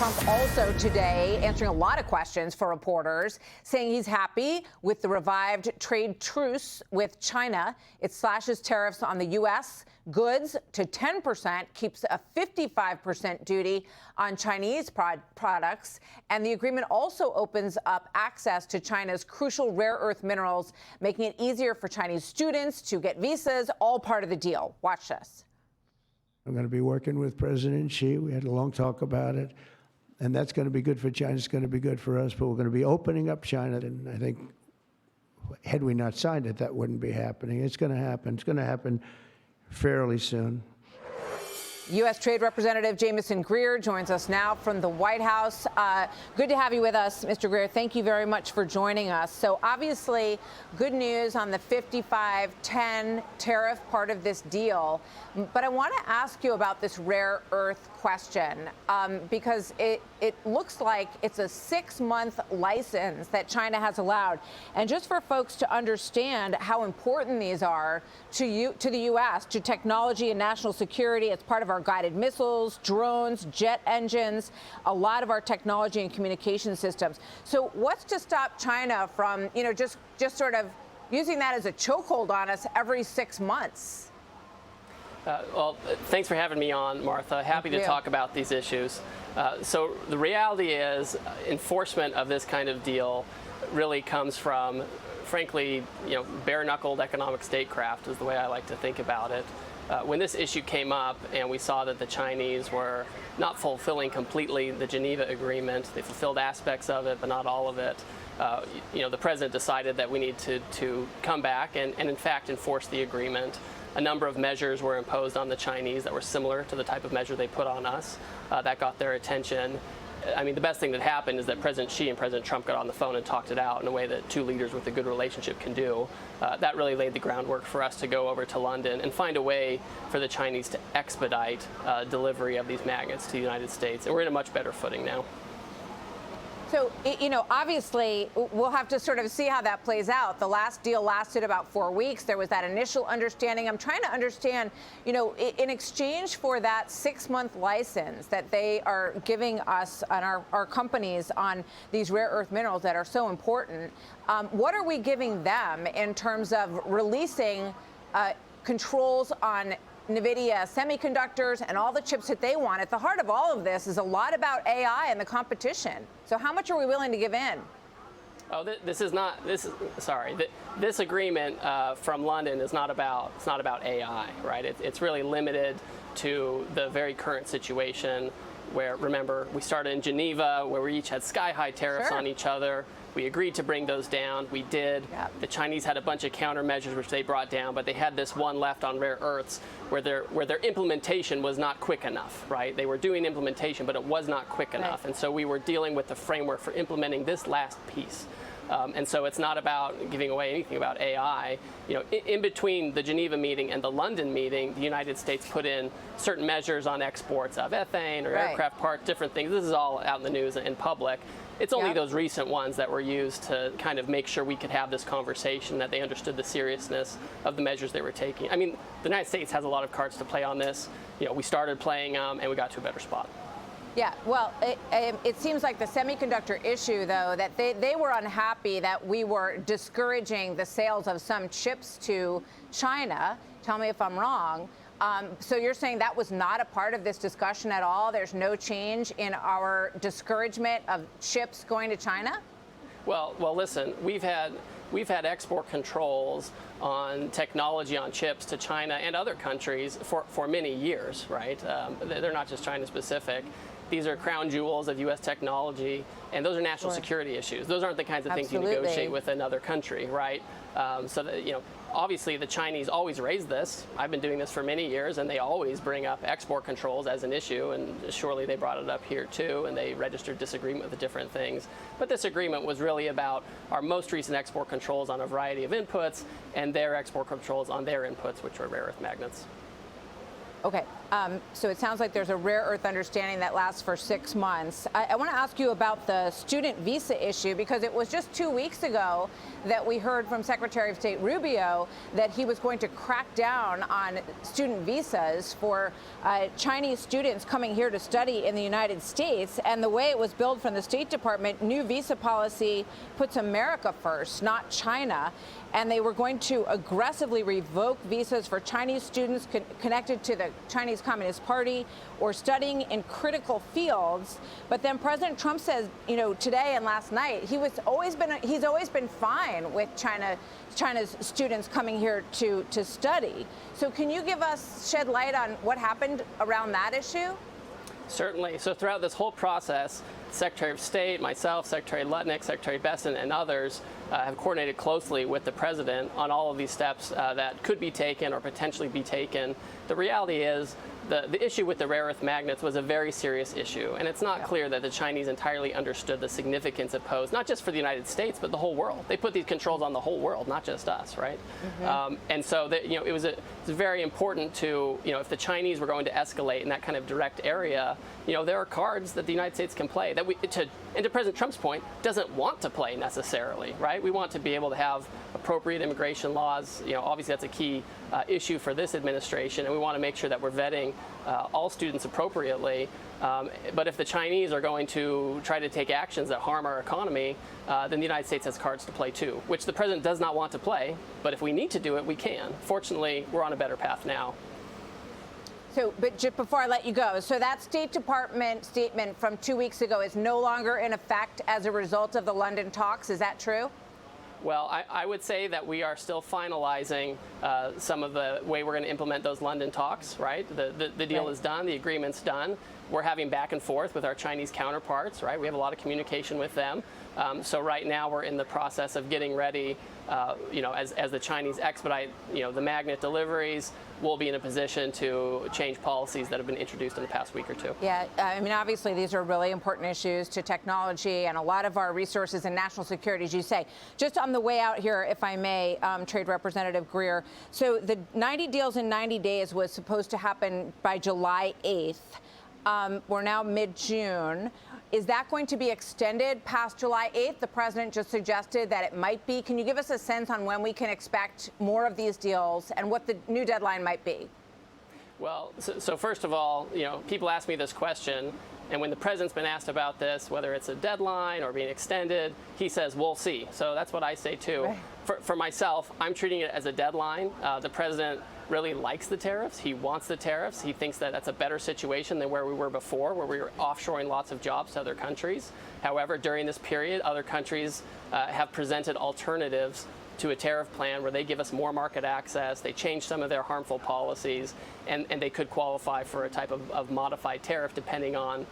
Trump also today answering a lot of questions for reporters, saying he's happy with the revived trade truce with China. It slashes tariffs on the U.S. goods to 10%, keeps a 55% duty on Chinese products, and the agreement also opens up access to China's crucial rare earth minerals, making it easier for Chinese students to get visas, all part of the deal. Watch this. I'm going to be working with President Xi. We had a long talk about it. And that's going to be good for China. It's going to be good for us. But we're going to be opening up China. And I think had we not signed it, that wouldn't be happening. It's going to happen. It's going to happen fairly soon. U.S. Trade Representative Jamieson Greer joins us now from the White House. Good to have you with us, Mr. Greer. Thank you very much for joining us. So obviously, good news on the 55-10 tariff part of this deal. But I want to ask you about this rare earth question, because it looks like it's a 6-month license that China has allowed. And just for folks to understand how important these are to the U.S., to technology and national security, it's part of our guided missiles, drones, jet engines, a lot of our technology and communication systems. So what's to stop China from, just sort of using that as a chokehold on us every 6 months? Well, thanks for having me on, Martha. Happy to talk about these issues. So the reality is enforcement of this kind of deal really comes from, frankly, bare-knuckled economic statecraft is the way I like to think about it. When this issue came up and we saw that the Chinese were not fulfilling completely the Geneva Agreement, they fulfilled aspects of it, but not all of it, the president decided that we need to come back and in fact enforce the agreement. A number of measures were imposed on the Chinese that were similar to the type of measure they put on us. That got their attention. I mean, the best thing that happened is that President Xi and President Trump got on the phone and talked it out in a way that two leaders with a good relationship can do. That really laid the groundwork for us to go over to London and find a way for the Chinese to expedite delivery of these magnets to the United States. And we're in a much better footing now. So, obviously, we'll have to sort of see how that plays out. The last deal lasted about 4 weeks. There was that initial understanding. I'm trying to understand, in exchange for that 6-month license that they are giving us and our companies on these rare earth minerals that are so important, what are we giving them in terms of releasing controls on NVIDIA semiconductors and all the chips that they want? At the heart of all of this is a lot about AI and the competition. So how much are we willing to give in? Oh, this agreement from London is not about AI, right? It's really limited to the very current situation where, remember, we started in Geneva, where we each had sky-high tariffs on each other. We agreed to bring those down. We did. Yep. The Chinese had a bunch of countermeasures which they brought down, but they had this one left on rare earths where their implementation was not quick enough, right? They were doing implementation, but it was not quick enough. And so we were dealing with the framework for implementing this last piece. And so it's not about giving away anything about AI. In between the Geneva meeting and the London meeting, the United States put in certain measures on exports of ethane or aircraft parts, different things. This is all out in the news and in public. It's only those recent ones that were used to kind of make sure we could have this conversation, that they understood the seriousness of the measures they were taking. I mean, the United States has a lot of cards to play on this. We started playing them and we got to a better spot. Yeah, well, it seems like the semiconductor issue, though, that they were unhappy that we were discouraging the sales of some chips to China. Tell me if I'm wrong. So you're saying that was not a part of this discussion at all? There's no change in our discouragement of chips going to China? Well, listen, we've had export controls on technology on chips to China and other countries for many years, right? They're not just China specific. These are crown jewels of U.S. technology, and those are national security issues. Those aren't the kinds of things you negotiate with another country, right? So that, obviously the Chinese always raise this. I've been doing this for many years, and they always bring up export controls as an issue, and surely they brought it up here too, and they registered disagreement with the different things. But this agreement was really about our most recent export controls on a variety of inputs, and their export controls on their inputs, which are rare earth magnets. Okay. So it sounds like there's a rare earth understanding that lasts for 6 months. I want to ask you about the student visa issue, because it was just 2 weeks ago that we heard from Secretary of State Rubio that he was going to crack down on student visas for Chinese students coming here to study in the United States. And the way it was billed from the State Department, new visa policy puts America first, not China. And they were going to aggressively revoke visas for Chinese students connected to the Chinese Communist Party or studying in critical fields. But then President Trump says, you know, today and last night, he's always been fine with China's students coming here to study. So can you shed light on what happened around that issue? Certainly. So throughout this whole process, Secretary of State, myself, Secretary Lutnick, Secretary Bessent, and others have coordinated closely with the president on all of these steps that could be taken or potentially be taken. The reality is the issue with the rare earth magnets was a very serious issue, and it's not clear that the Chinese entirely understood the significance it posed, not just for the United States, but the whole world. They put these controls on the whole world, not just us, right? And so it was very important to, if the Chinese were going to escalate in that kind of direct area, there are cards that the United States can play that and to President Trump's point, doesn't want to play necessarily, right? We want to be able to have appropriate immigration laws. Obviously that's a key issue for this administration, and we want to make sure that we're vetting all students appropriately. But if the Chinese are going to try to take actions that harm our economy, then the United States has cards to play too, which the president does not want to play. But if we need to do it, we can. Fortunately, we're on a better path now. So, but just before I let you go, so that State Department statement from 2 weeks ago is no longer in effect as a result of the London talks. Is that true? Well, I would say that we are still finalizing some of the way we're going to implement those London talks, right? The deal is done, the agreement's done. We're having back and forth with our Chinese counterparts, right? We have a lot of communication with them. So right now we're in the process of getting ready, as the Chinese expedite, the magnet deliveries, we'll be in a position to change policies that have been introduced in the past week or two. Yeah, I mean, obviously these are really important issues to technology and a lot of our resources and national security, as you say. Just on the way out here, if I may, Trade Representative Greer, so the 90 deals in 90 days was supposed to happen by July 8th. We're now mid-June. Is that going to be extended past July 8th? The president just suggested that it might be. Can you give us a sense on when we can expect more of these deals and what the new deadline might be? Well, so first of all, people ask me this question, and when the president's been asked about this, whether it's a deadline or being extended, he says, we'll see. So that's what I say too. Right. For myself, I'm treating it as a deadline. The president really likes the tariffs. He wants the tariffs. He thinks that that's a better situation than where we were before, where we were offshoring lots of jobs to other countries. However, during this period, other countries have presented alternatives to a tariff plan where they give us more market access, they change some of their harmful policies, and they could qualify for a type of modified tariff depending on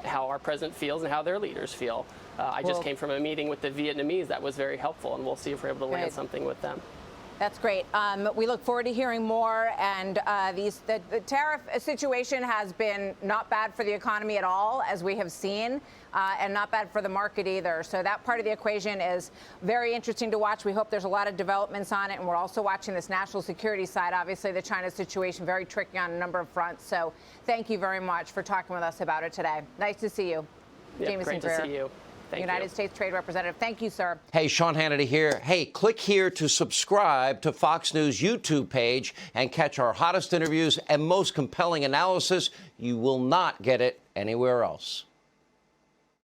how our president feels and how their leaders feel. I just came from a meeting with the Vietnamese that was very helpful, and we'll see if we're able to land something with them. That's great. We look forward to hearing more. And the tariff situation has been not bad for the economy at all, as we have seen, and not bad for the market either. So that part of the equation is very interesting to watch. We hope there's a lot of developments on it. And we're also watching this national security side. Obviously, the China situation, very tricky on a number of fronts. So thank you very much for talking with us about it today. Nice to see you. Yeah, Jamieson great to see you. United States Trade Representative. Thank you, sir. Hey, Sean Hannity here. Hey, click here to subscribe to Fox News YouTube page and catch our hottest interviews and most compelling analysis. You will not get it anywhere else.